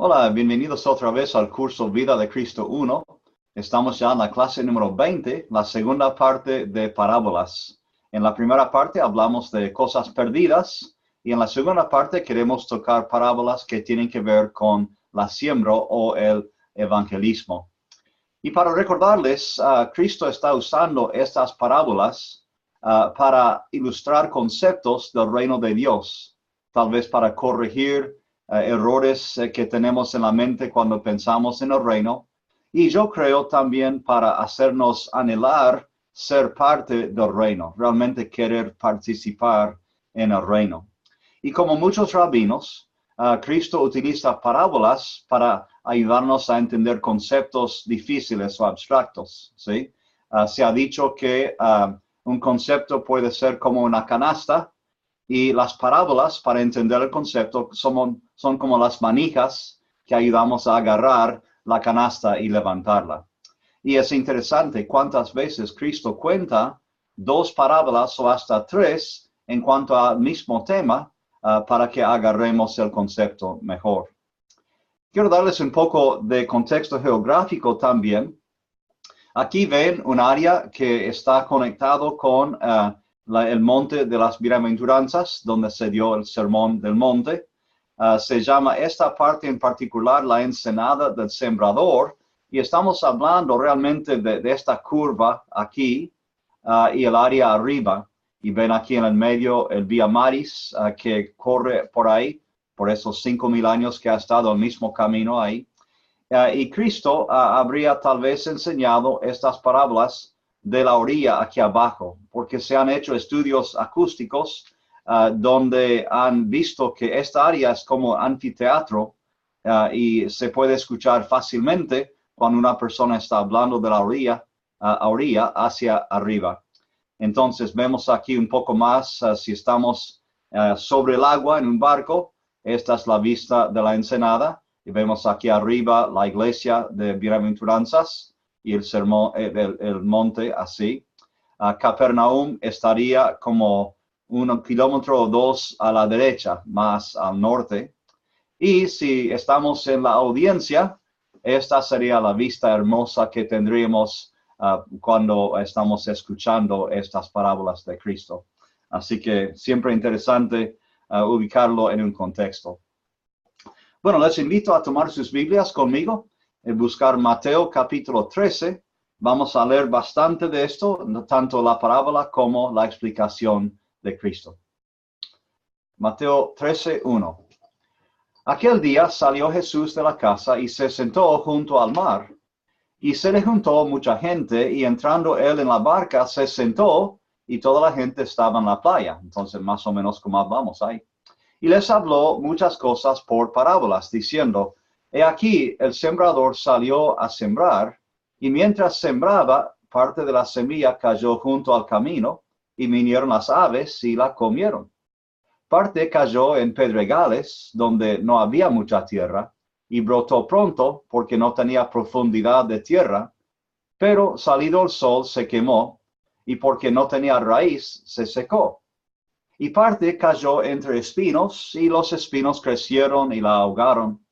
Hola, bienvenidos otra vez al curso Vida de Cristo 1. Estamos ya en la clase número 20, la segunda parte de parábolas. En la primera parte hablamos de cosas perdidas y en la segunda parte queremos tocar parábolas que tienen que ver con la siembra o el evangelismo. Y para recordarles, Cristo está usando estas parábolas para ilustrar conceptos del reino de Dios, tal vez para corregir errores que tenemos en la mente cuando pensamos en el reino. Y yo creo también para hacernos anhelar ser parte del reino, realmente querer participar en el reino. Y como muchos rabinos, Cristo utiliza parábolas para ayudarnos a entender conceptos difíciles o abstractos, ¿sí? Se ha dicho que un concepto puede ser como una canasta y las parábolas para entender el concepto son como las manijas que ayudamos a agarrar la canasta y levantarla. Y es interesante cuántas veces Cristo cuenta dos parábolas o hasta tres en cuanto al mismo tema para que agarremos el concepto mejor. Quiero darles un poco de contexto geográfico también. Aquí ven un área que está conectado con el monte de las bienaventuranzas, donde se dio el sermón del monte. Se llama esta parte en particular la ensenada del sembrador, y estamos hablando realmente de esta curva aquí y el área arriba. Y ven aquí en el medio el Vía Maris que corre por ahí, por esos 5,000 años que ha estado el mismo camino ahí. Y Cristo habría tal vez enseñado estas parábolas de la orilla aquí abajo, porque se han hecho estudios acústicos donde han visto que esta área es como anfiteatro y se puede escuchar fácilmente cuando una persona está hablando de la orilla hacia arriba. Entonces vemos aquí un poco más, si estamos sobre el agua en un barco, esta es la vista de la ensenada, y vemos aquí arriba la iglesia de bienaventuranzas y el sermón, el monte así. Capernaum estaría como 1 kilómetro o 2 a la derecha, más al norte. Y si estamos en la audiencia, esta sería la vista hermosa que tendríamos cuando estamos escuchando estas parábolas de Cristo. Así que siempre interesante ubicarlo en un contexto. Bueno, les invito a tomar sus Biblias conmigo y buscar Mateo capítulo 13. Vamos a leer bastante de esto, tanto la parábola como la explicación de Cristo. Mateo 13:1. Aquel día salió Jesús de la casa y se sentó junto al mar. Y se le juntó mucha gente, y entrando él en la barca, se sentó, y toda la gente estaba en la playa. Entonces, más o menos como vamos ahí. Y les habló muchas cosas por parábolas, diciendo, he aquí, el sembrador salió a sembrar, y mientras sembraba, parte de la semilla cayó junto al camino, y vinieron las aves y la comieron. Parte cayó en pedregales, donde no había mucha tierra, y brotó pronto, porque no tenía profundidad de tierra, pero salido el sol se quemó, y porque no tenía raíz, se secó. Y parte cayó entre espinos, y los espinos crecieron y la ahogaron.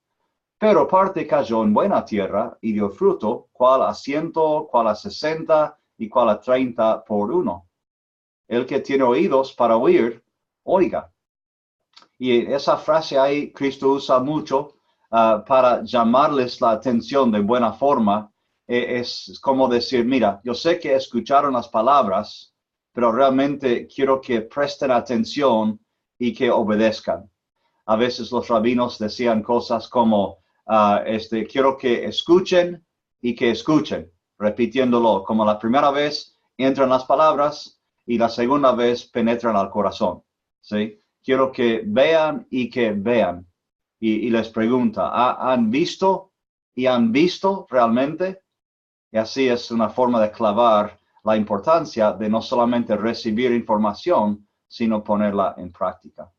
Pero parte cayó en buena tierra, y dio fruto, cual a 100, cual a 60, y cual a 30 por uno. El que tiene oídos para oír, oiga. Y esa frase ahí Cristo usa mucho para llamarles la atención de buena forma. Es como decir, mira, yo sé que escucharon las palabras, pero realmente quiero que presten atención y que obedezcan. A veces los rabinos decían cosas como, quiero que escuchen y que escuchen, repitiéndolo, como la primera vez entran las palabras y la segunda vez penetran al corazón, ¿sí? Quiero que vean y que vean. Y les pregunta, ¿han visto y han visto realmente? Y así es una forma de clavar la importancia de no solamente recibir información, sino ponerla en práctica.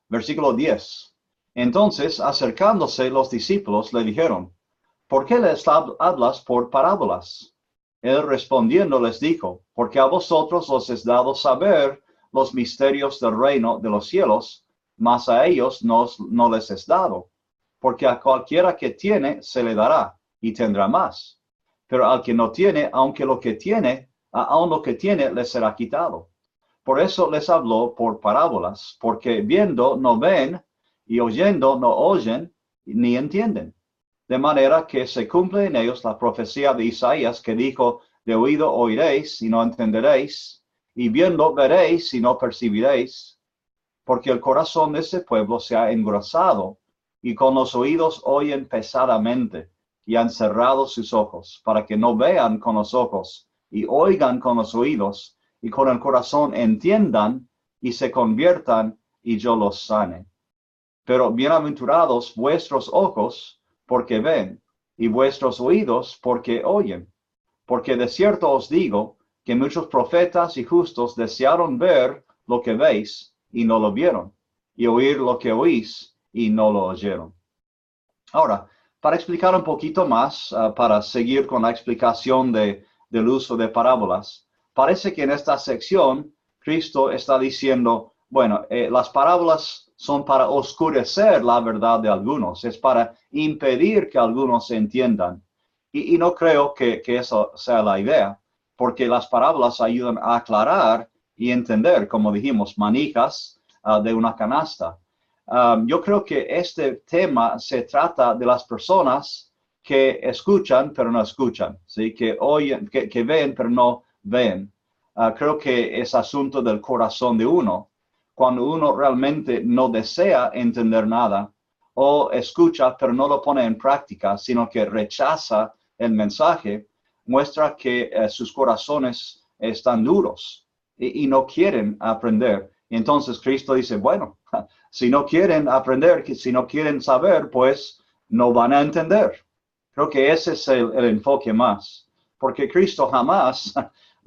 Versículo 10. Entonces, acercándose los discípulos, le dijeron, ¿por qué les hablas por parábolas? Él respondiendo les dijo, porque a vosotros os es dado saber los misterios del reino de los cielos, mas a ellos no les es dado. porque a cualquiera que tiene se le dará y tendrá más. Pero al que no tiene, aunque lo que tiene, aun lo que tiene le será quitado. Por eso les habló por parábolas, porque viendo no ven y oyendo no oyen ni entienden. De manera que se cumple en ellos la profecía de Isaías que dijo, de oído oiréis y no entenderéis, y viendo veréis y no percibiréis, porque el corazón de ese pueblo se ha engrosado, y con los oídos oyen pesadamente, y han cerrado sus ojos, para que no vean con los ojos, y oigan con los oídos, y con el corazón entiendan, y se conviertan, y yo los sane. Pero bienaventurados vuestros ojos, porque ven, y vuestros oídos, porque oyen. Porque de cierto os digo, que muchos profetas y justos desearon ver lo que veis, y no lo vieron, y oír lo que oís, y no lo oyeron. Ahora, para explicar un poquito más, para seguir con la explicación del uso de parábolas, parece que en esta sección Cristo está diciendo, bueno, las parábolas son para oscurecer la verdad de algunos, es para impedir que algunos entiendan. Y no creo que eso sea la idea, porque las parábolas ayudan a aclarar y entender, como dijimos, manijas de una canasta. Yo creo que este tema se trata de las personas que escuchan pero no escuchan, ¿sí? Que oyen, que ven pero no ven. Creo que es asunto del corazón de uno. Cuando uno realmente no desea entender nada o escucha pero no lo pone en práctica, sino que rechaza el mensaje, muestra que sus corazones están duros y no quieren aprender. Y entonces Cristo dice, bueno, si no quieren aprender, si no quieren saber, pues no van a entender. Creo que ese es el enfoque más, porque Cristo jamás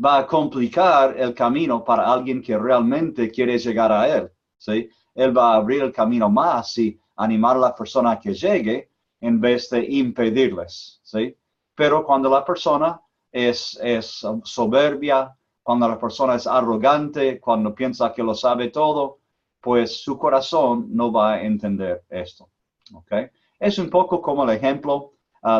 va a complicar el camino para alguien que realmente quiere llegar a Él, ¿sí? Él va a abrir el camino más y animar a la persona a que llegue en vez de impedirles, ¿sí? Pero cuando la persona es soberbia, cuando la persona es arrogante, cuando piensa que lo sabe todo, pues su corazón no va a entender esto, ¿ok? Es un poco como el ejemplo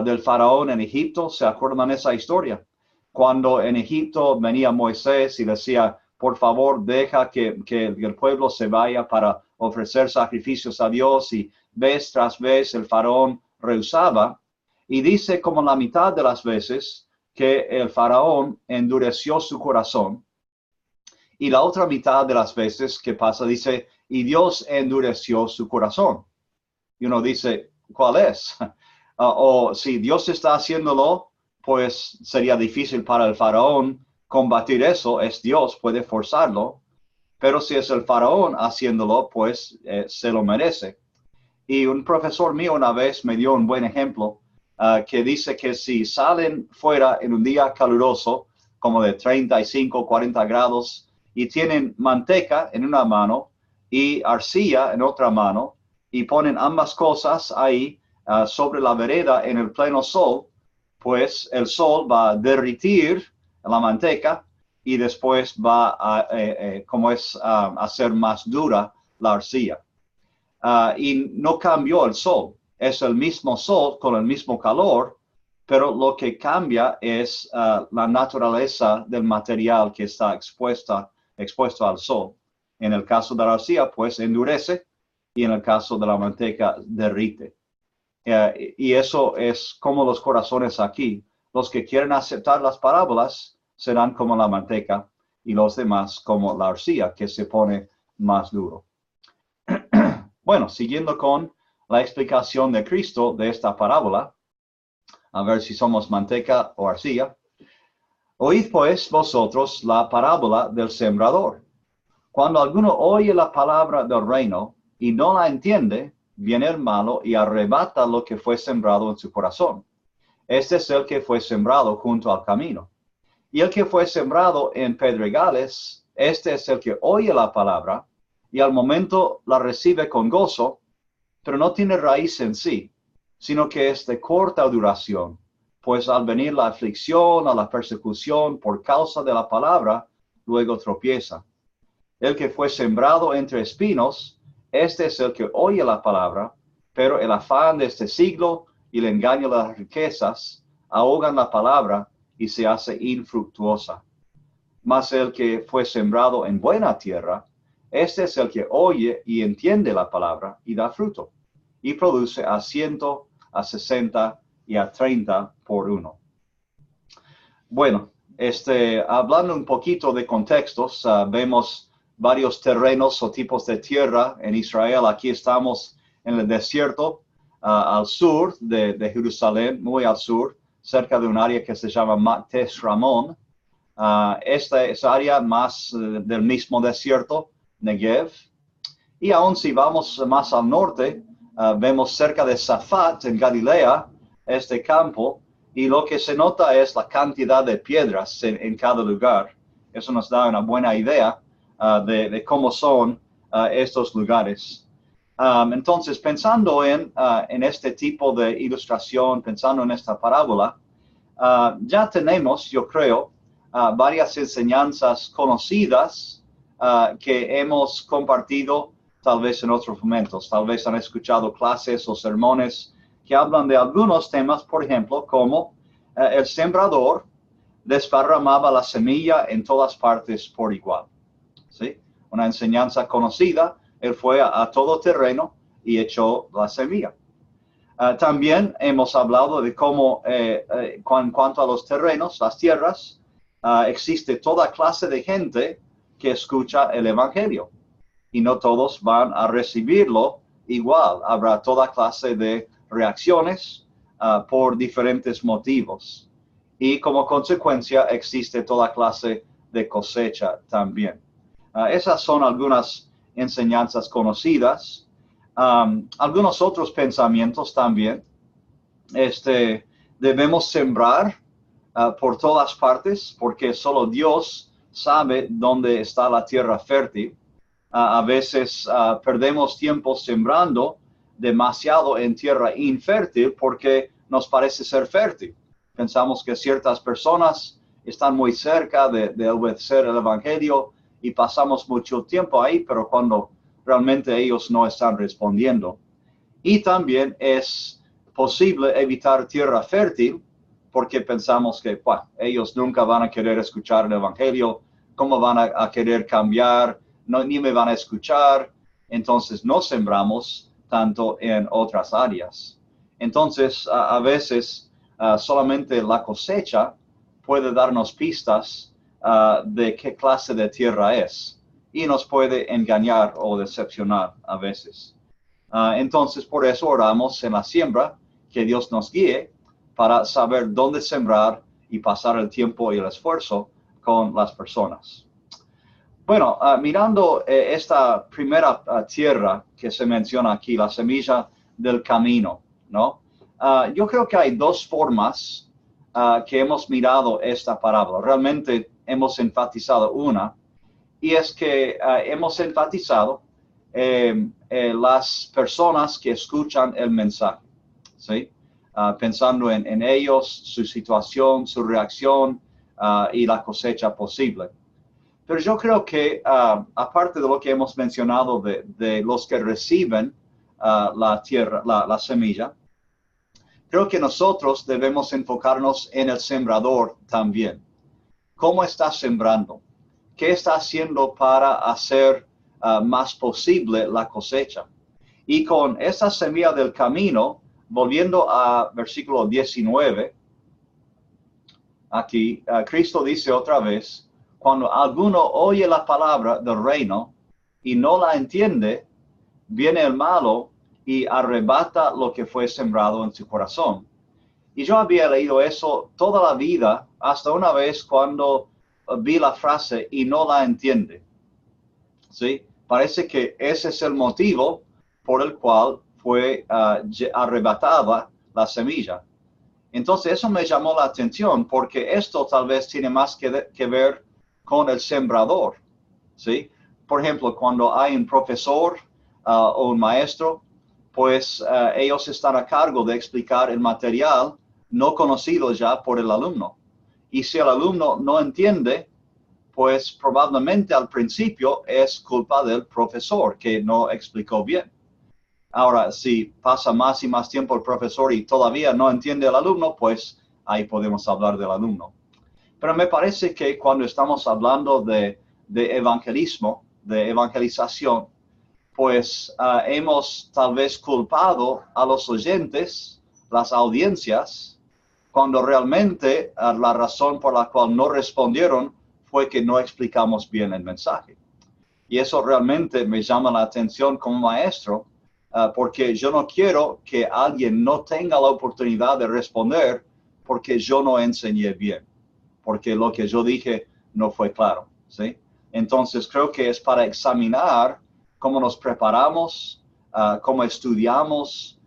del faraón en Egipto. ¿Se acuerdan de esa historia? Cuando en Egipto venía Moisés y decía, por favor, deja que el pueblo se vaya para ofrecer sacrificios a Dios, y vez tras vez el faraón rehusaba, y dice como la mitad de las veces que el faraón endureció su corazón, y la otra mitad de las veces que pasa dice, y Dios endureció su corazón. Y uno dice, ¿cuál es? O si Dios está haciéndolo, pues sería difícil para el faraón combatir eso. Es Dios, puede forzarlo. Pero si es el faraón haciéndolo, pues se lo merece. Y un profesor mío una vez me dio un buen ejemplo que dice que si salen fuera en un día caluroso, como de 35, 40 grados, y tienen manteca en una mano y arcilla en otra mano, y ponen ambas cosas ahí sobre la vereda en el pleno sol, pues el sol va a derretir la manteca y después va a, hacer más dura la arcilla. Y no cambió el sol, es el mismo sol con el mismo calor, pero lo que cambia es la naturaleza del material que está expuesto al sol. En el caso de la arcilla, pues endurece, y en el caso de la manteca, derrite. Y eso es como los corazones aquí. Los que quieren aceptar las parábolas serán como la manteca, y los demás como la arcilla, que se pone más duro. Bueno, siguiendo con la explicación de Cristo de esta parábola, a ver si somos manteca o arcilla. Oíd pues vosotros la parábola del sembrador. Cuando alguno oye la palabra del reino y no la entiende, viene el malo y arrebata lo que fue sembrado en su corazón. Este es el que fue sembrado junto al camino. Y el que fue sembrado en pedregales, este es el que oye la palabra y al momento la recibe con gozo, pero no tiene raíz en sí, sino que es de corta duración, pues al venir la aflicción o la persecución por causa de la palabra, luego tropieza. El que fue sembrado entre espinos, este es el que oye la palabra, pero el afán de este siglo y el engaño de las riquezas ahogan la palabra y se hace infructuosa. Mas el que fue sembrado en buena tierra, este es el que oye y entiende la palabra y da fruto, y produce a 100, a 60 y a 30 por uno. Bueno, hablando un poquito de contextos, vemos varios terrenos o tipos de tierra en Israel. Aquí estamos en el desierto, al sur de Jerusalén, muy al sur, cerca de un área que se llama Mates Ramón. Esta es área más del mismo desierto, Negev. Y aún si vamos más al norte, vemos cerca de Safat, en Galilea, este campo, y lo que se nota es la cantidad de piedras en cada lugar. Eso nos da una buena idea de cómo son estos lugares. Entonces, pensando en este tipo de ilustración, pensando en esta parábola, ya tenemos, yo creo, varias enseñanzas conocidas que hemos compartido tal vez en otros momentos. Tal vez han escuchado clases o sermones que hablan de algunos temas, por ejemplo, como el sembrador desparramaba la semilla en todas partes por igual. ¿Sí? Una enseñanza conocida, él fue a todo terreno y echó la semilla. También hemos hablado de cómo, en cuanto a los terrenos, las tierras, existe toda clase de gente que escucha el Evangelio y no todos van a recibirlo igual. Habrá toda clase de reacciones por diferentes motivos y como consecuencia existe toda clase de cosecha también. Esas son algunas enseñanzas conocidas. Algunos otros pensamientos también. Debemos sembrar por todas partes porque solo Dios sabe dónde está la tierra fértil. A veces perdemos tiempo sembrando demasiado en tierra infértil porque nos parece ser fértil. Pensamos que ciertas personas están muy cerca de obedecer el Evangelio y pasamos mucho tiempo ahí, pero cuando realmente ellos no están respondiendo. Y también es posible evitar tierra fértil porque pensamos que ellos nunca van a querer escuchar el Evangelio, ¿cómo van a querer cambiar? No, ni me van a escuchar, entonces no sembramos tanto en otras áreas. Entonces, a veces solamente la cosecha puede darnos pistas de qué clase de tierra es y nos puede engañar o decepcionar a veces. Entonces, por eso oramos en la siembra, que Dios nos guíe para saber dónde sembrar y pasar el tiempo y el esfuerzo con las personas. Bueno, mirando esta primera tierra que se menciona aquí, la semilla del camino, ¿no? Yo creo que hay dos formas que hemos mirado esta parábola. Realmente hemos enfatizado una, y es que hemos enfatizado las personas que escuchan el mensaje, ¿sí? Pensando en ellos, su situación, su reacción y la cosecha posible. Pero yo creo que, aparte de lo que hemos mencionado de los que reciben la tierra, la semilla, creo que nosotros debemos enfocarnos en el sembrador también. ¿Cómo está sembrando? ¿Qué está haciendo para hacer más posible la cosecha? Y con esa semilla del camino, volviendo a versículo 19, aquí Cristo dice otra vez, cuando alguno oye la palabra del reino y no la entiende, viene el malo y arrebata lo que fue sembrado en su corazón. Y yo había leído eso toda la vida, hasta una vez cuando vi la frase y no la entiende. ¿Sí? Parece que ese es el motivo por el cual fue arrebatada la semilla. Entonces eso me llamó la atención porque esto tal vez tiene más que ver con el sembrador, ¿sí? Por ejemplo, cuando hay un profesor o un maestro, pues ellos están a cargo de explicar el material no conocido ya por el alumno. Y si el alumno no entiende, pues probablemente al principio es culpa del profesor que no explicó bien. Ahora, si pasa más y más tiempo el profesor y todavía no entiende el alumno, pues ahí podemos hablar del alumno. Pero me parece que cuando estamos hablando de evangelismo, de evangelización, pues hemos tal vez culpado a los oyentes, las audiencias, cuando realmente la razón por la cual no respondieron fue que no explicamos bien el mensaje. Y eso realmente me llama la atención como maestro, porque yo no quiero que alguien no tenga la oportunidad de responder porque yo no enseñé bien, porque lo que yo dije no fue claro, ¿sí? Entonces creo que es para examinar cómo nos preparamos, cómo estudiamos,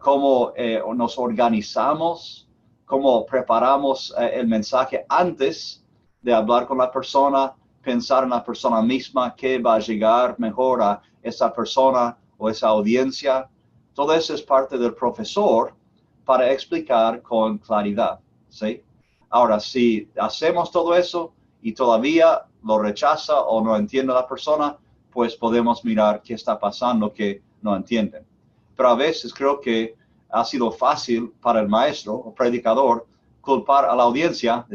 cómo nos organizamos, cómo preparamos el mensaje antes de hablar con la persona, pensar en la persona misma, qué va a llegar mejor a esa persona o esa audiencia. Todo eso es parte del profesor para explicar con claridad, ¿sí? Ahora, si hacemos todo eso y todavía lo rechaza o no entiende la persona, pues podemos mirar qué está pasando que no entienden. Pero a veces creo que ha sido fácil para el maestro o predicador culpar a la audiencia,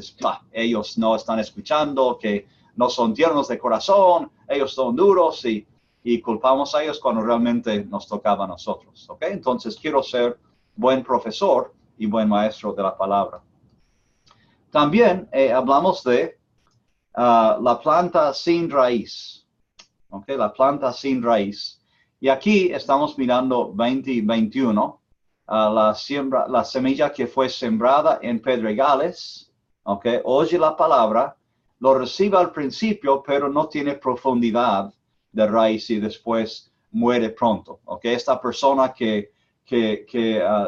ellos no están escuchando, que no son tiernos de corazón, ellos son duros y culpamos a ellos cuando realmente nos tocaba a nosotros. ¿Ok? Entonces quiero ser buen profesor y buen maestro de la palabra. También hablamos de la planta sin raíz. ¿Ok? La planta sin raíz. Y aquí estamos mirando 20 y 21. La semilla que fue sembrada en pedregales, ¿okay? Oye la palabra, lo recibe al principio, pero no tiene profundidad de raíz y después muere pronto, ¿okay? Esta persona que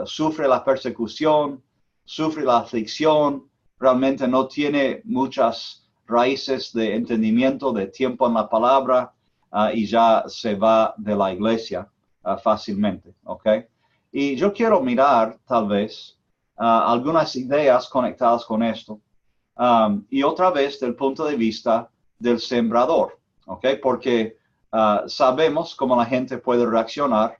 sufre la persecución, sufre la aflicción, realmente no tiene muchas raíces de entendimiento, de tiempo en la palabra, y ya se va de la iglesia fácilmente, ¿ok? Y yo quiero mirar, tal vez, algunas ideas conectadas con esto. Y otra vez, del punto de vista del sembrador, ¿ok? Porque sabemos cómo la gente puede reaccionar,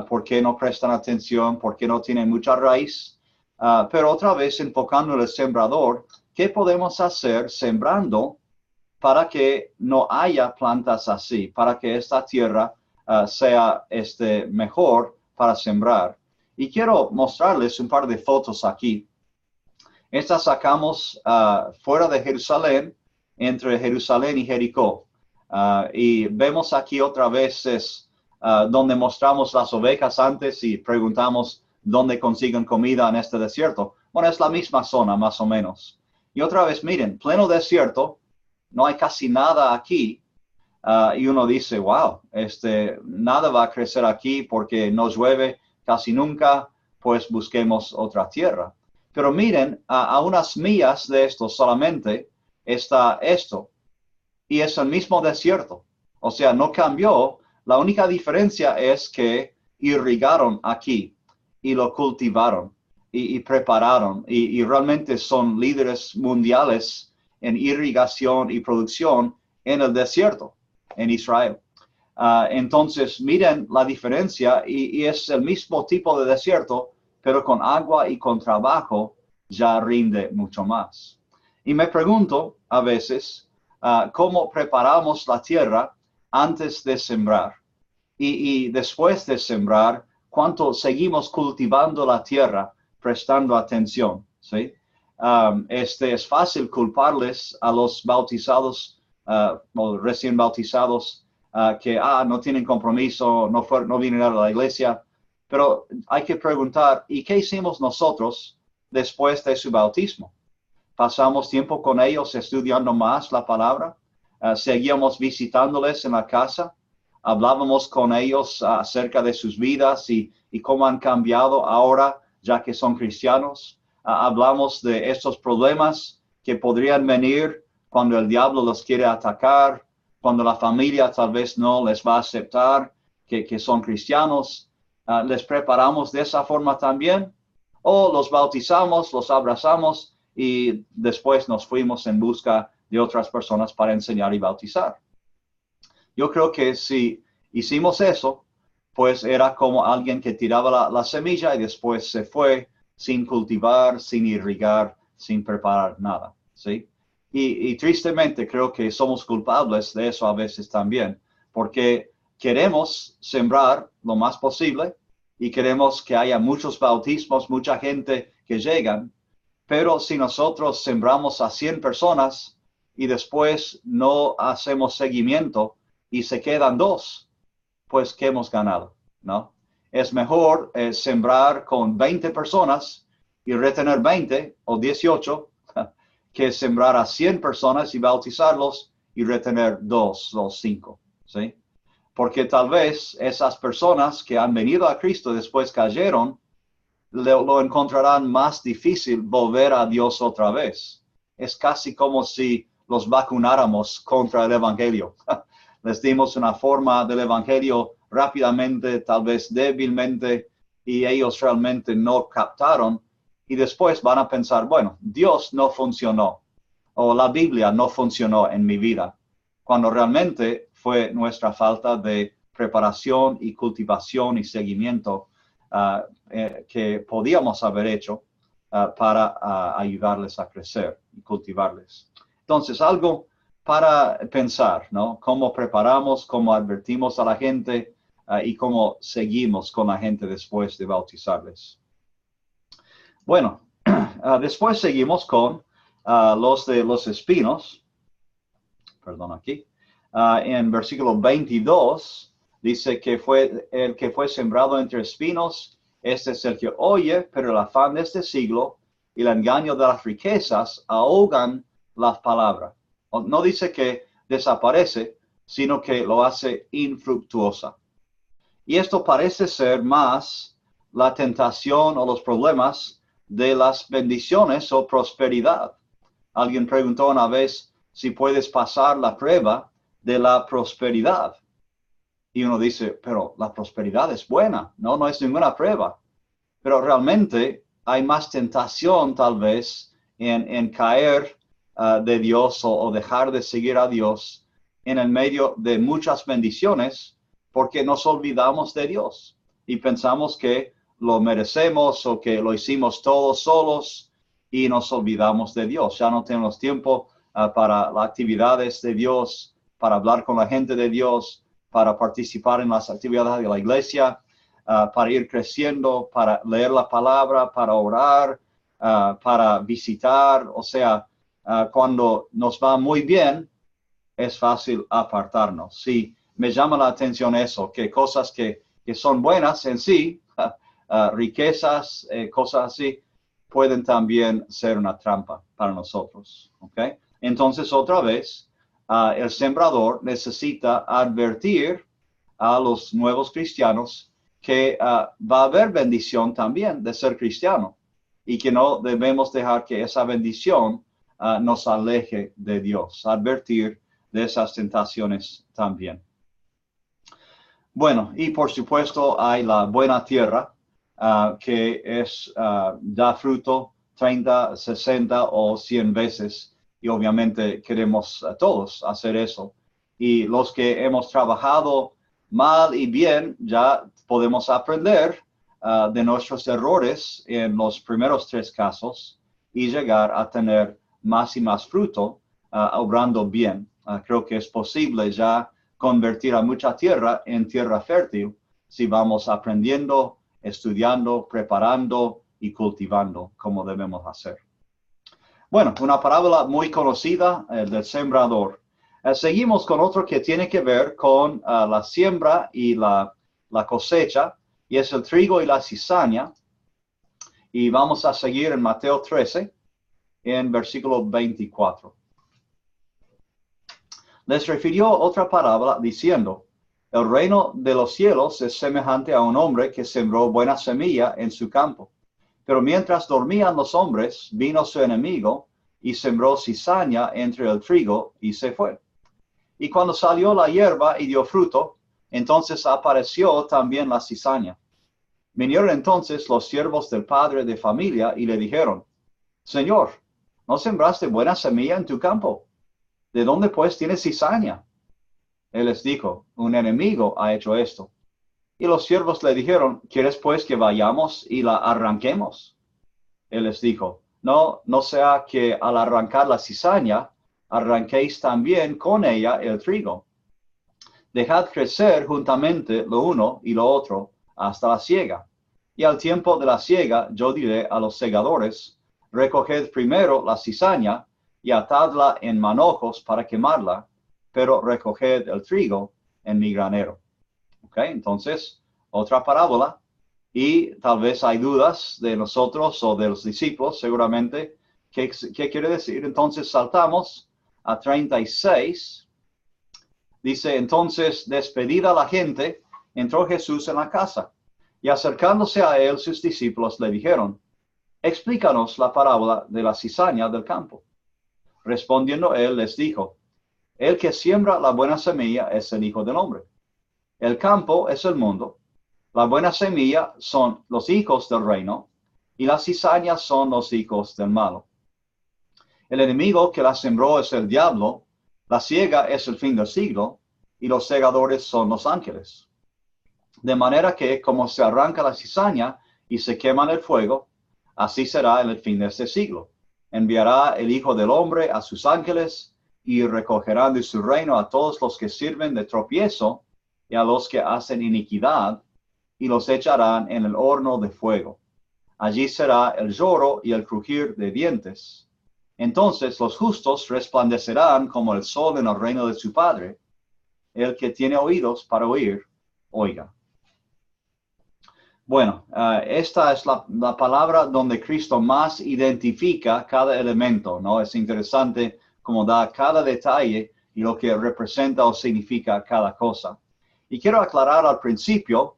por qué no prestan atención, por qué no tienen mucha raíz. Pero otra vez, enfocando en el sembrador, ¿qué podemos hacer sembrando para que no haya plantas así, para que esta tierra sea mejor para sembrar? Y quiero mostrarles un par de fotos aquí. Estas sacamos fuera de Jerusalén, entre Jerusalén y Jericó. Y vemos aquí otra vez donde mostramos las ovejas antes y preguntamos dónde consiguen comida en este desierto. Bueno, es la misma zona, más o menos. Y otra vez, miren, pleno desierto, no hay casi nada aquí. Y uno dice, wow, nada va a crecer aquí porque no llueve casi nunca, pues busquemos otra tierra. Pero miren, a unas millas de esto solamente está esto. Y es el mismo desierto. O sea, no cambió. La única diferencia es que irrigaron aquí y lo cultivaron y prepararon. Y realmente son líderes mundiales en irrigación y producción en el desierto, en Israel. Entonces, miren la diferencia y es el mismo tipo de desierto, pero con agua y con trabajo ya rinde mucho más. Y me pregunto a veces, cómo preparamos la tierra antes de sembrar y después de sembrar, cuánto seguimos cultivando la tierra, prestando atención, ¿sí? Es fácil culparles a los bautizados o recién bautizados que no tienen compromiso, no vienen a la iglesia, pero hay que preguntar, ¿y qué hicimos nosotros después de su bautismo? Pasamos tiempo con ellos estudiando más la palabra, seguíamos visitándoles en la casa, hablábamos con ellos acerca de sus vidas y cómo han cambiado ahora ya que son cristianos. Hablamos de estos problemas que podrían venir cuando el diablo los quiere atacar, cuando la familia tal vez no les va a aceptar que son cristianos. Les preparamos de esa forma también, o los bautizamos, los abrazamos y después nos fuimos en busca de otras personas para enseñar y bautizar. Yo creo que si hicimos eso, pues era como alguien que tiraba la semilla y después se fue sin cultivar, sin irrigar, sin preparar nada, ¿sí? Y tristemente creo que somos culpables de eso a veces también, porque queremos sembrar lo más posible y queremos que haya muchos bautismos, mucha gente que llegan, pero si nosotros sembramos a 100 personas y después no hacemos seguimiento y se quedan 2, pues ¿qué hemos ganado? ¿No? Es mejor sembrar con 20 personas y retener 20 o 18 que sembrar a 100 personas y bautizarlos y retener 2 o 5, ¿sí? Porque tal vez esas personas que han venido a Cristo después cayeron, lo encontrarán más difícil volver a Dios otra vez. Es casi como si los vacunáramos contra el Evangelio. Les dimos una forma del Evangelio rápidamente, tal vez débilmente, y ellos realmente no captaron. Y después van a pensar, bueno, Dios no funcionó, o la Biblia no funcionó en mi vida, cuando realmente fue nuestra falta de preparación y cultivación y seguimiento que podíamos haber hecho para ayudarles a crecer y cultivarles. Entonces, algo para pensar, ¿no? Cómo preparamos, cómo advertimos a la gente y cómo seguimos con la gente después de bautizarles. Bueno, después seguimos con los de los espinos. Perdón, aquí. En versículo 22 dice que fue el que fue sembrado entre espinos. Este es el que oye, pero el afán de este siglo y el engaño de las riquezas ahogan las palabras. No dice que desaparece, sino que lo hace infructuosa. Y esto parece ser más la tentación o los problemas de las bendiciones o prosperidad. Alguien preguntó una vez si puedes pasar la prueba de la prosperidad. Y uno dice, pero la prosperidad es buena, no es ninguna prueba. Pero realmente hay más tentación tal vez en caer de Dios o dejar de seguir a Dios en el medio de muchas bendiciones porque nos olvidamos de Dios y pensamos que lo merecemos o que lo hicimos todos solos y nos olvidamos de Dios. Ya no tenemos tiempo para las actividades de Dios, para hablar con la gente de Dios, para participar en las actividades de la iglesia, para ir creciendo, para leer la palabra, para orar, para visitar. O sea, cuando nos va muy bien, es fácil apartarnos. Sí, me llama la atención eso, que cosas que son buenas en sí, riquezas, cosas así, pueden también ser una trampa para nosotros. ¿Okay? Entonces, otra vez, el sembrador necesita advertir a los nuevos cristianos que va a haber bendición también de ser cristiano y que no debemos dejar que esa bendición nos aleje de Dios. Advertir de esas tentaciones también. Bueno, y por supuesto hay la buena tierra, que da fruto 30, 60 o 100 veces. Y obviamente queremos todos hacer eso. Y los que hemos trabajado mal y bien, ya podemos aprender de nuestros errores en los primeros 3 casos y llegar a tener más y más fruto, obrando bien. Creo que es posible ya convertir a mucha tierra en tierra fértil si vamos aprendiendo, estudiando, preparando y cultivando como debemos hacer. Bueno, una parábola muy conocida, el del sembrador. Seguimos con otro que tiene que ver con la siembra y la cosecha, y es el trigo y la cizaña. Y vamos a seguir en Mateo 13, en versículo 24. Les refirió otra parábola diciendo, el reino de los cielos es semejante a un hombre que sembró buena semilla en su campo. Pero mientras dormían los hombres, vino su enemigo y sembró cizaña entre el trigo y se fue. Y cuando salió la hierba y dio fruto, entonces apareció también la cizaña. Vinieron entonces los siervos del padre de familia y le dijeron, Señor, ¿no sembraste buena semilla en tu campo? ¿De dónde pues tienes cizaña? Él les dijo, un enemigo ha hecho esto. Y los siervos le dijeron, ¿quieres pues que vayamos y la arranquemos? Él les dijo, no, no sea que al arrancar la cizaña, arranquéis también con ella el trigo. Dejad crecer juntamente lo uno y lo otro hasta la siega. Y al tiempo de la siega yo diré a los segadores, recoged primero la cizaña y atadla en manojos para quemarla, pero recoged el trigo en mi granero. ¿Ok? Entonces, otra parábola. Y tal vez hay dudas de nosotros o de los discípulos, seguramente. ¿Qué quiere decir? Entonces saltamos a 36. Dice, entonces, despedida la gente, entró Jesús en la casa. Y acercándose a él, sus discípulos le dijeron, explícanos la parábola de la cizaña del campo. Respondiendo él, les dijo, el que siembra la buena semilla es el Hijo del Hombre. El campo es el mundo. La buena semilla son los hijos del reino, y las cizañas son los hijos del malo. El enemigo que la sembró es el diablo, la siega es el fin del siglo, y los segadores son los ángeles. De manera que, como se arranca la cizaña y se quema en el fuego, así será en el fin de este siglo. Enviará el Hijo del Hombre a sus ángeles, y recogerán de su reino a todos los que sirven de tropiezo, y a los que hacen iniquidad, y los echarán en el horno de fuego. Allí será el lloro y el crujir de dientes. Entonces los justos resplandecerán como el sol en el reino de su Padre. El que tiene oídos para oír, oiga. Bueno, esta es la palabra donde Cristo más identifica cada elemento, ¿no? Es interesante cómo da cada detalle y lo que representa o significa cada cosa. Y quiero aclarar al principio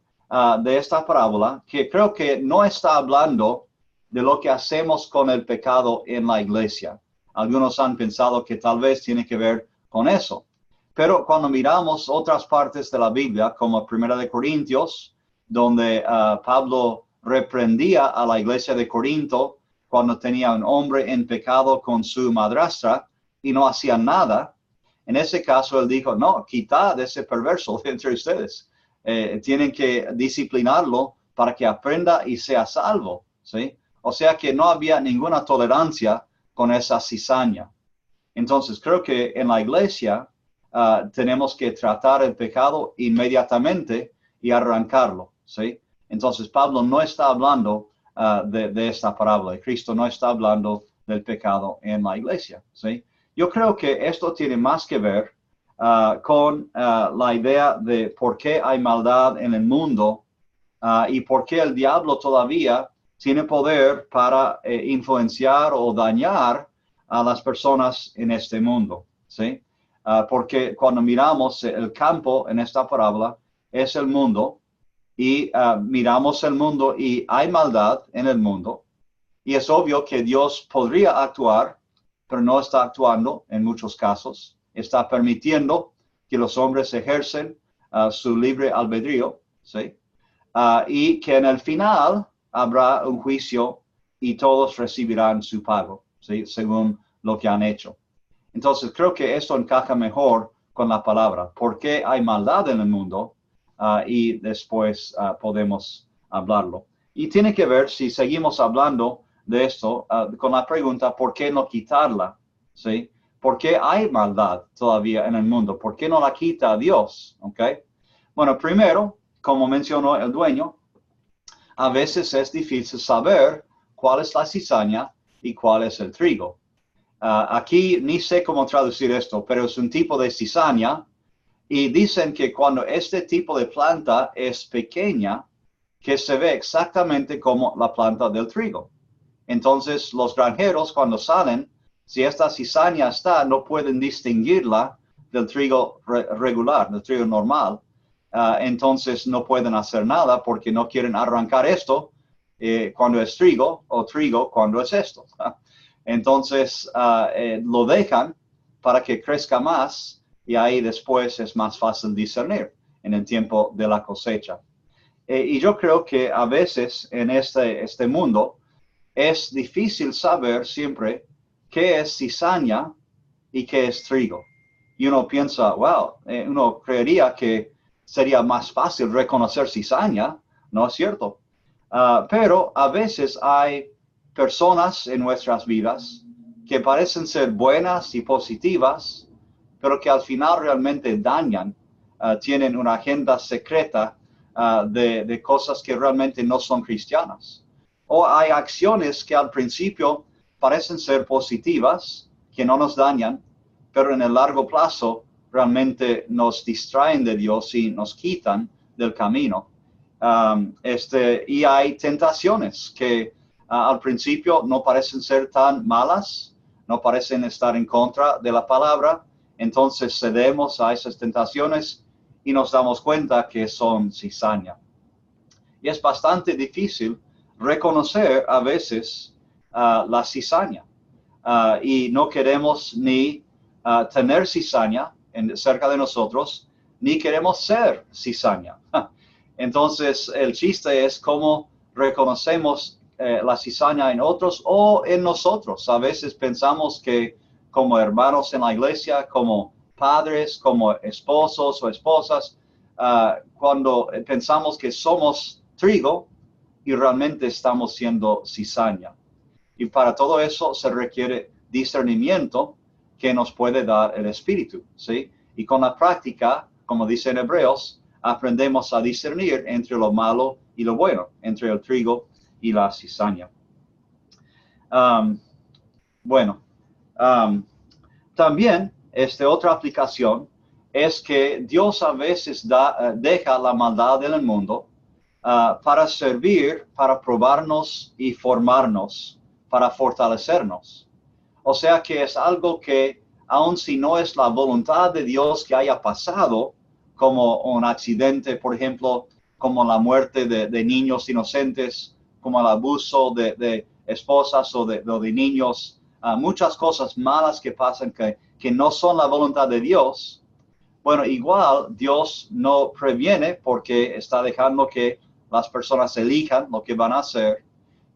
de esta parábola que creo que no está hablando de lo que hacemos con el pecado en la iglesia. Algunos han pensado que tal vez tiene que ver con eso. Pero cuando miramos otras partes de la Biblia, como 1 Corintios, donde Pablo reprendía a la iglesia de Corinto cuando tenía un hombre en pecado con su madrastra y no hacía nada, en ese caso él dijo, no, quitad ese perverso de entre ustedes. Tienen que disciplinarlo para que aprenda y sea salvo, ¿sí? O sea que no había ninguna tolerancia con esa cizaña. Entonces creo que en la iglesia tenemos que tratar el pecado inmediatamente y arrancarlo, ¿sí? Entonces Pablo no está hablando de esta parábola. Cristo no está hablando del pecado en la iglesia, ¿sí? Yo creo que esto tiene más que ver con la idea de por qué hay maldad en el mundo y por qué el diablo todavía tiene poder para influenciar o dañar a las personas en este mundo, ¿sí? Porque cuando miramos el campo en esta parábola es el mundo y miramos el mundo y hay maldad en el mundo y es obvio que Dios podría actuar, pero no está actuando en muchos casos. Está permitiendo que los hombres ejercen su libre albedrío, ¿sí? Y que en el final habrá un juicio y todos recibirán su pago, ¿sí? Según lo que han hecho. Entonces creo que esto encaja mejor con la palabra. ¿Por qué hay maldad en el mundo? Y después podemos hablarlo. Y tiene que ver, si seguimos hablando de esto, con la pregunta, ¿por qué no quitarla? ¿Sí? ¿Por qué hay maldad todavía en el mundo? ¿Por qué no la quita Dios? ¿Ok? Bueno, primero, como mencionó el dueño, a veces es difícil saber cuál es la cizaña y cuál es el trigo. Aquí ni sé cómo traducir esto, pero es un tipo de cizaña y dicen que cuando este tipo de planta es pequeña, que se ve exactamente como la planta del trigo. Entonces los granjeros cuando salen, si esta cizaña está, no pueden distinguirla del trigo regular, del trigo normal. Entonces no pueden hacer nada porque no quieren arrancar esto cuando es trigo o trigo cuando es esto. Entonces lo dejan para que crezca más y ahí después es más fácil discernir en el tiempo de la cosecha. Y yo creo que a veces en este mundo es difícil saber siempre qué es cizaña y qué es trigo. Y uno piensa, wow, uno creería que sería más fácil reconocer cizaña, ¿no es cierto? Pero a veces hay personas en nuestras vidas que parecen ser buenas y positivas, pero que al final realmente dañan, tienen una agenda secreta de cosas que realmente no son cristianas. O hay acciones que al principio parecen ser positivas, que no nos dañan, pero en el largo plazo realmente nos distraen de Dios y nos quitan del camino. Y hay tentaciones que al principio no parecen ser tan malas, no parecen estar en contra de la palabra, entonces cedemos a esas tentaciones y nos damos cuenta que son cizaña. Y es bastante difícil reconocer a veces la cizaña. Y no queremos ni tener cizaña cerca de nosotros, ni queremos ser cizaña. Entonces, el chiste es cómo reconocemos la cizaña en otros o en nosotros. A veces pensamos que como hermanos en la iglesia, como padres, como esposos o esposas, cuando pensamos que somos trigo y realmente estamos siendo cizaña. Y para todo eso se requiere discernimiento que nos puede dar el Espíritu, ¿sí? Y con la práctica, como dice en Hebreos, aprendemos a discernir entre lo malo y lo bueno, entre el trigo y la cizaña. También otra aplicación es que Dios a veces deja la maldad en el mundo para servir, para probarnos y formarnos, para fortalecernos. O sea que es algo que, aun si no es la voluntad de Dios que haya pasado, como un accidente, por ejemplo, como la muerte de niños inocentes, como el abuso de esposas o de niños, muchas cosas malas que pasan que no son la voluntad de Dios. Bueno, igual Dios no previene porque está dejando que las personas elijan lo que van a hacer,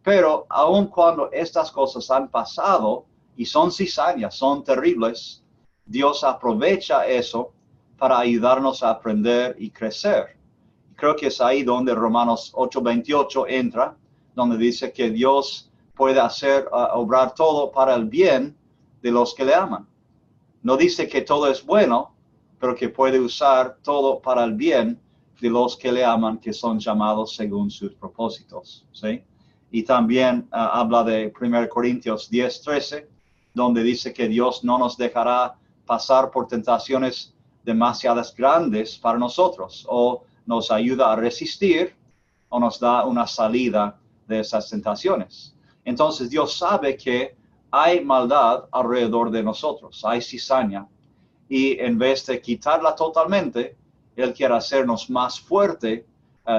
pero aun cuando estas cosas han pasado y son cizañas, son terribles, Dios aprovecha eso para ayudarnos a aprender y crecer. Creo que es ahí donde Romanos 8:28 entra, donde dice que Dios puede hacer, obrar todo para el bien de los que le aman. No dice que todo es bueno, pero que puede usar todo para el bien de los que le aman, que son llamados según sus propósitos, ¿sí? Y también habla de 1 Corintios 10:13, donde dice que Dios no nos dejará pasar por tentaciones demasiadas grandes para nosotros, o nos ayuda a resistir, o nos da una salida de esas tentaciones. Entonces Dios sabe que hay maldad alrededor de nosotros, hay cizaña, y en vez de quitarla totalmente, Él quiere hacernos más fuerte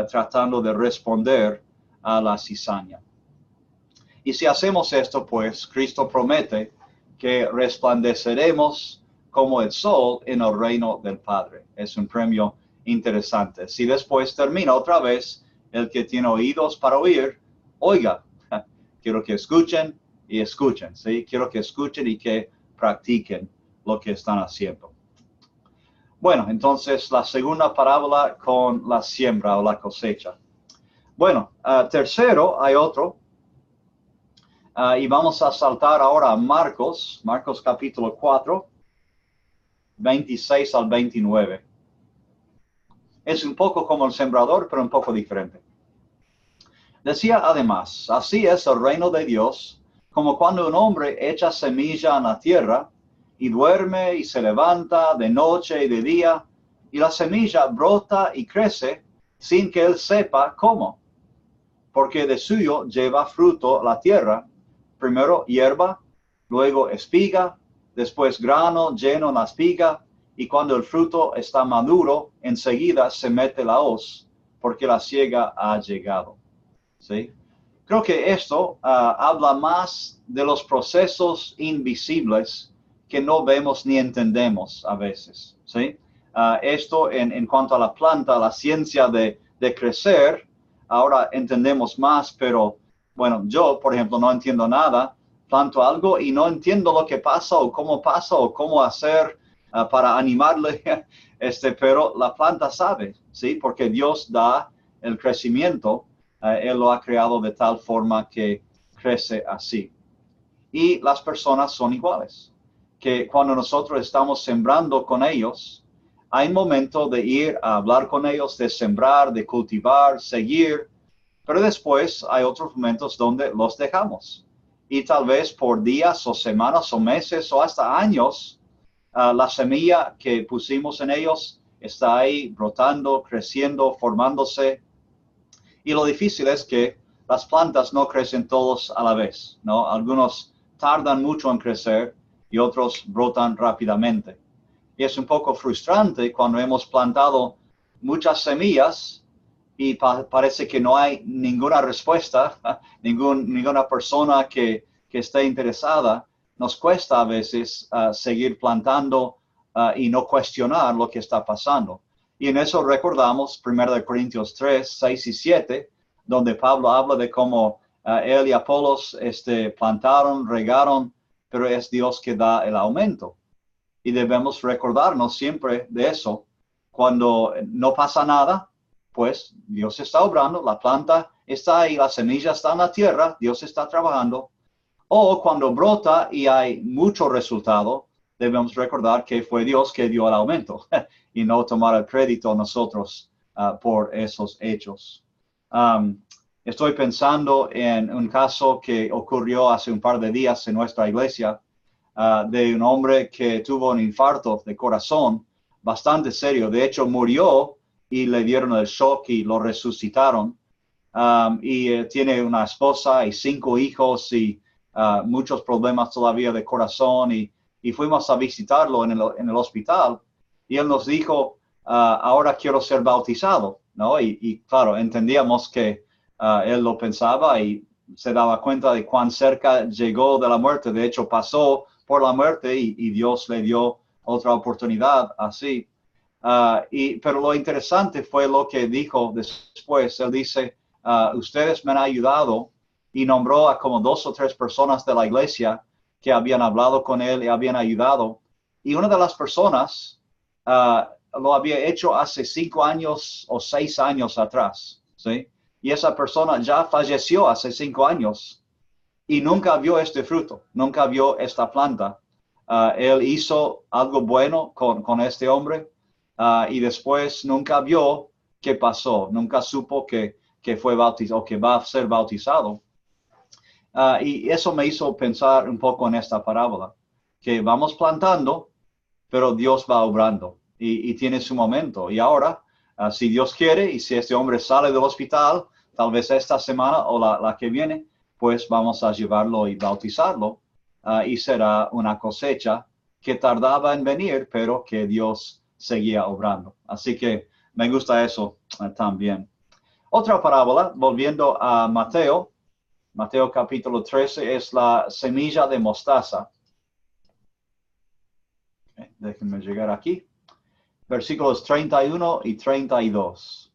tratando de responder a la cizaña. Y si hacemos esto, pues Cristo promete que resplandeceremos como el sol en el reino del Padre. Es un premio interesante. Si después termina otra vez, el que tiene oídos para oír, oiga. Quiero que escuchen y escuchen, ¿sí? Quiero que escuchen y que practiquen lo que están haciendo. Bueno, entonces la segunda parábola con la siembra o la cosecha. Bueno, tercero hay otro. Y vamos a saltar ahora a Marcos capítulo 4, 26 al 29. Es un poco como el sembrador, pero un poco diferente. Decía además, así es el reino de Dios, como cuando un hombre echa semilla en la tierra y duerme y se levanta de noche y de día, y la semilla brota y crece sin que él sepa cómo, porque de suyo lleva fruto la tierra, primero hierba, luego espiga, después grano lleno en la espiga, y cuando el fruto está maduro, enseguida se mete la hoz, porque la siega ha llegado. ¿Sí? Creo que esto habla más de los procesos invisibles que no vemos ni entendemos a veces. ¿Sí? Esto en cuanto a la planta, la ciencia de crecer, ahora entendemos más, pero bueno, yo, por ejemplo, no entiendo nada, planto algo y no entiendo lo que pasa o cómo hacer para animarle, pero la planta sabe, ¿sí? Porque Dios da el crecimiento, Él lo ha creado de tal forma que crece así. Y las personas son iguales, que cuando nosotros estamos sembrando con ellos, hay momentos de ir a hablar con ellos, de sembrar, de cultivar, seguir, pero después hay otros momentos donde los dejamos. Y tal vez por días o semanas o meses o hasta años, la semilla que pusimos en ellos está ahí brotando, creciendo, formándose. Y lo difícil es que las plantas no crecen todos a la vez, ¿no? Algunos tardan mucho en crecer y otros brotan rápidamente. Y es un poco frustrante cuando hemos plantado muchas semillas y parece que no hay ninguna respuesta, ninguna persona que esté interesada. Nos cuesta a veces seguir plantando y no cuestionar lo que está pasando. Y en eso recordamos 1 Corintios 3, 6 y 7, donde Pablo habla de cómo él y Apolos plantaron, regaron, pero es Dios que da el aumento. Y debemos recordarnos siempre de eso. Cuando no pasa nada, pues Dios está obrando, la planta está ahí, la semilla está en la tierra, Dios está trabajando. O cuando brota y hay mucho resultado, debemos recordar que fue Dios que dio el aumento y no tomar el crédito nosotros por esos hechos. Estoy pensando en un caso que ocurrió hace un par de días en nuestra iglesia de un hombre que tuvo un infarto de corazón bastante serio. De hecho, murió y le dieron el shock y lo resucitaron. Tiene una esposa y 5 hijos y muchos problemas todavía de corazón y fuimos a visitarlo en el hospital y él nos dijo, ahora quiero ser bautizado, ¿no? Y claro, entendíamos que él lo pensaba y se daba cuenta de cuán cerca llegó de la muerte. De hecho, pasó por la muerte y Dios le dio otra oportunidad así. Pero lo interesante fue lo que dijo después. Él dice, ustedes me han ayudado y nombró a como 2 o 3 personas de la iglesia que habían hablado con él y habían ayudado. Y una de las personas lo había hecho hace 5 años o 6 años atrás, ¿sí? Y esa persona ya falleció hace 5 años y nunca vio este fruto, nunca vio esta planta. Él hizo algo bueno con este hombre y después nunca vio qué pasó, nunca supo que fue bautizado o que va a ser bautizado. Y eso me hizo pensar un poco en esta parábola, que vamos plantando, pero Dios va obrando y tiene su momento. Y ahora, si Dios quiere y si este hombre sale del hospital, tal vez esta semana o la que viene, pues vamos a llevarlo y bautizarlo y será una cosecha que tardaba en venir, pero que Dios seguía obrando. Así que me gusta eso también. Otra parábola, volviendo a Mateo capítulo 13, es la semilla de mostaza. Déjenme llegar aquí. Versículos 31 y 32.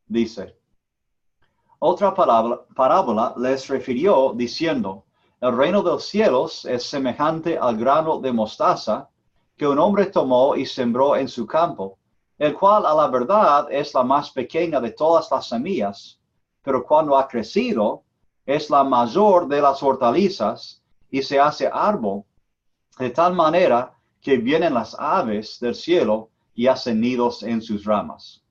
Dice, otra parábola les refirió diciendo, el reino de los cielos es semejante al grano de mostaza que un hombre tomó y sembró en su campo, el cual a la verdad es la más pequeña de todas las semillas, pero cuando ha crecido es la mayor de las hortalizas y se hace árbol, de tal manera que vienen las aves del cielo y hacen nidos en sus ramas.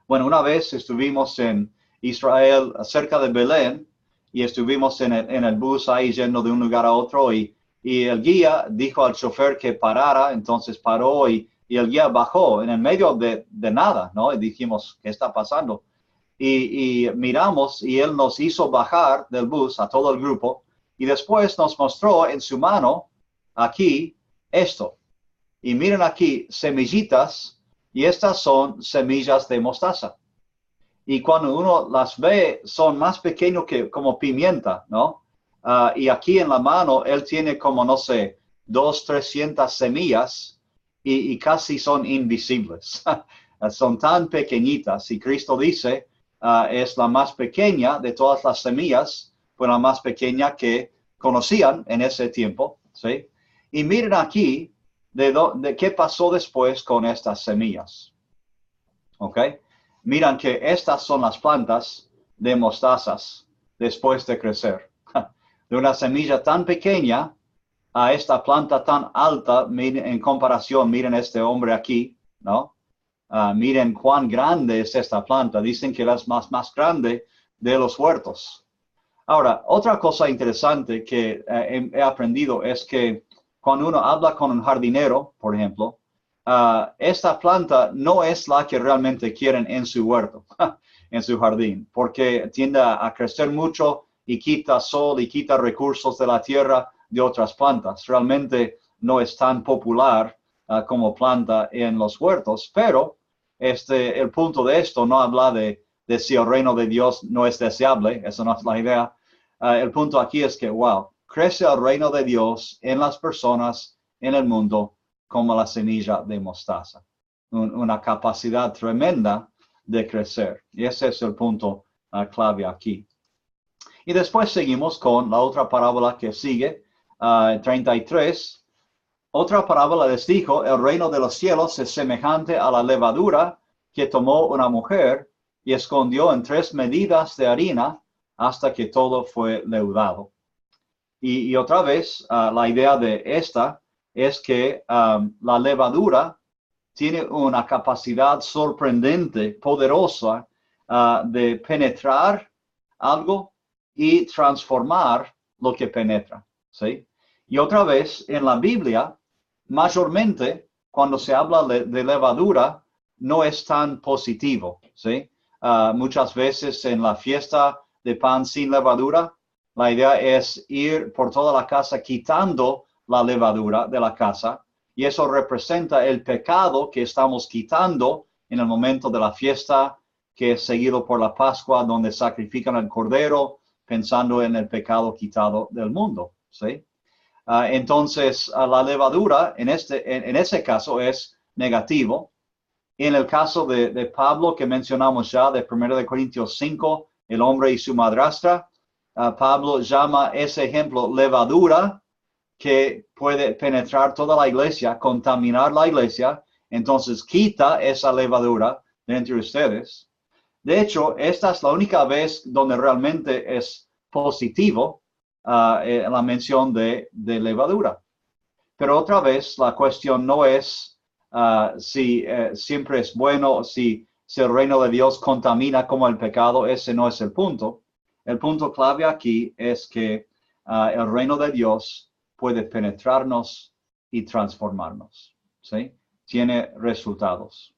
Bueno, una vez estuvimos en Israel, cerca de Belén, y estuvimos en el bus ahí yendo de un lugar a otro, y el guía dijo al chofer que parara, entonces paró y el guía bajó en el medio de nada, ¿no? Y dijimos, ¿qué está pasando? Y miramos y él nos hizo bajar del bus a todo el grupo y después nos mostró en su mano aquí esto. Y miren aquí, semillitas, y estas son semillas de mostaza. Y cuando uno las ve, son más pequeños que como pimienta, ¿no? Y aquí en la mano, él tiene como, no sé, 200-300 semillas y casi son invisibles. Son tan pequeñitas. Y Cristo dice, es la más pequeña de todas las semillas, fue la más pequeña que conocían en ese tiempo, ¿sí? Y miren aquí, de qué pasó después con estas semillas. ¿Ok? Miran que estas son las plantas de mostazas después de crecer. De una semilla tan pequeña a esta planta tan alta, miren, en comparación, miren este hombre aquí, ¿no? Miren cuán grande es esta planta. Dicen que es más grande de los huertos. Ahora, otra cosa interesante que he aprendido es que cuando uno habla con un jardinero, por ejemplo, esta planta no es la que realmente quieren en su huerto, en su jardín, porque tiende a crecer mucho y quita sol y quita recursos de la tierra de otras plantas. Realmente no es tan popular como planta en los huertos, pero el punto de esto no habla de si el reino de Dios no es deseable, eso no es la idea. El punto aquí es que, wow, crece el reino de Dios en las personas, en el mundo, como la semilla de mostaza. Una capacidad tremenda de crecer. Y ese es el punto clave aquí. Y después seguimos con la otra parábola que sigue, 33. Otra parábola les dijo, el reino de los cielos es semejante a la levadura que tomó una mujer y escondió en 3 medidas de harina hasta que todo fue leudado. Y otra vez, la idea de esta es que la levadura tiene una capacidad sorprendente, poderosa, de penetrar algo y transformar lo que penetra, ¿sí? Y otra vez, en la Biblia, mayormente, cuando se habla de levadura, no es tan positivo, ¿sí? Muchas veces en la fiesta de pan sin levadura, la idea es ir por toda la casa quitando la levadura de la casa, y eso representa el pecado que estamos quitando en el momento de la fiesta, que es seguido por la Pascua, donde sacrifican el cordero, pensando en el pecado quitado del mundo, ¿sí? Entonces, la levadura en ese caso es negativo. En el caso de Pablo, que mencionamos ya, de 1 Corintios 5, el hombre y su madrastra, Pablo llama ese ejemplo levadura, que puede penetrar toda la iglesia, contaminar la iglesia. Entonces quita esa levadura de entre ustedes. De hecho, esta es la única vez donde realmente es positivo la mención de levadura. Pero otra vez, la cuestión no es si siempre es bueno, si el reino de Dios contamina como el pecado. Ese no es el punto. El punto clave aquí es que el reino de Dios puede penetrarnos y transformarnos, ¿sí? Tiene resultados.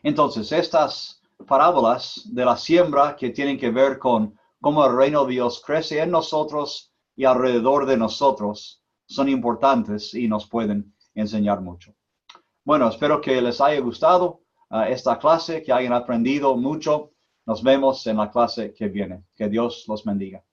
Entonces, estas parábolas de la siembra que tienen que ver con cómo el reino de Dios crece en nosotros y alrededor de nosotros son importantes y nos pueden enseñar mucho. Bueno, espero que les haya gustado esta clase, que hayan aprendido mucho. Nos vemos en la clase que viene. Que Dios los bendiga.